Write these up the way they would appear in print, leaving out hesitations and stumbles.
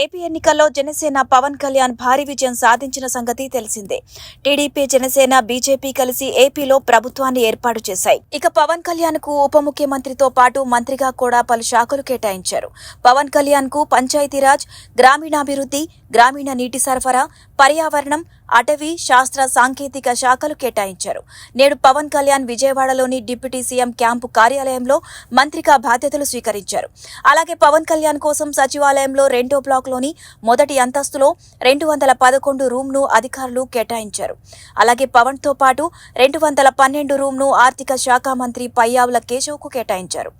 AP ఎన్నికల్లో జనసేన పవన్ కళ్యాణ్ భారీ విజయం సాధించిన సంగతి తెలిసిందే. టీడీపీ, జనసేన, బీజేపీ కలిసి ఏపీలో ప్రభుత్వాన్ని ఏర్పాటు చేశాయి. ఇక పవన్ కళ్యాణ్ కు ఉప ముఖ్యమంత్రితో పాటు మంత్రిగా కూడా పలు శాఖలు కేటాయించారు. పవన్ కళ్యాణ్ కు పంచాయతీరాజ్, గ్రామీణాభివృద్ధి, గ్రామీణ నీటి సరఫరా, పర్యావరణం, అటవీ, శాస్త్ర సాంకేతిక శాఖలు కేటాయించారు. నేడు పవన్ కళ్యాణ్ విజయవాడలోని డిప్యూటీ సీఎం క్యాంపు కార్యాలయంలో మంత్రిగా బాధ్యతలు స్వీకరించారు. అలాగే పవన్ కళ్యాణ్ కోసం సచివాలయంలో 2వ బ్లాక్లోని మొదటి అంతస్తులో 211 రూమ్ను అధికారులు కేటాయించారు. అలాగే పవన్ తో పాటు 212 రూమ్ను ఆర్థిక శాఖ మంత్రి పయ్యావుల కేశవ్కు కేటాయించారు.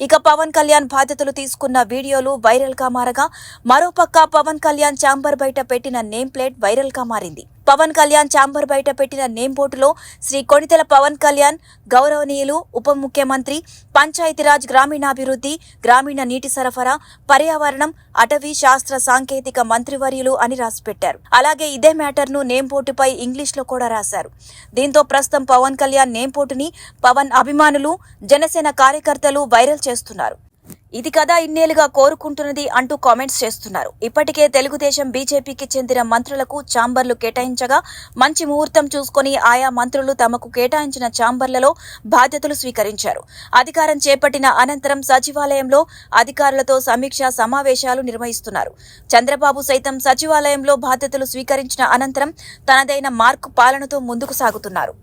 ఇక పవన్ కళ్యాణ్ బాధ్యతలు తీసుకున్న వీడియోలు వైరల్ గా మారగా, మరోపక్క పవన్ కళ్యాణ్ ఛాంబర్ బయట పెట్టిన నేమ్ ప్లేట్ వైరల్ గా మారింది. పవన్ కళ్యాణ్ ఛాంబర్ బయట పెట్టిన నేమ్ బోర్డులో శ్రీ కొణితెల పవన్ కళ్యాణ్, గౌరవనీయులు ఉప ముఖ్యమంత్రి, పంచాయతీరాజ్, గ్రామీణాభివృద్ధి, గ్రామీణ నీటి సరఫరా, పర్యావరణం, అటవీ, శాస్త్ర సాంకేతిక మంత్రివర్యులు అని రాసిపెట్టారు. అలాగే ఇదే మ్యాటర్ ను నేమ్ బోర్డుపై ఇంగ్లీష్ లో కూడా రాశారు. దీంతో ప్రస్తుతం పవన్ కళ్యాణ్ నేమ్ బోర్డుని పవన్ అభిమానులు, జనసేన కార్యకర్తలు వైరల్ చేస్తున్నారు. ఇది కదా ఇన్నేళ్లుగా కోరుకుంటున్నది అంటూ కామెంట్స్ చేస్తున్నారు. ఇప్పటికే తెలుగుదేశం, బీజేపీకి చెందిన మంత్రులకు ఛాంబర్లు కేటాయించగా మంచి ముహూర్తం చూసుకుని ఆయా మంత్రులు తమకు కేటాయించిన ఛాంబర్లలో బాధ్యతలు స్వీకరించారు. అధికారం చేపట్టిన అనంతరం సచివాలయంలో అధికారులతో సమీక్షా సమావేశాలు నిర్వహిస్తున్నారు. చంద్రబాబు సైతం సచివాలయంలో బాధ్యతలు స్వీకరించిన అనంతరం తనదైన మార్కు పాలనతో ముందుకు సాగుతున్నారు.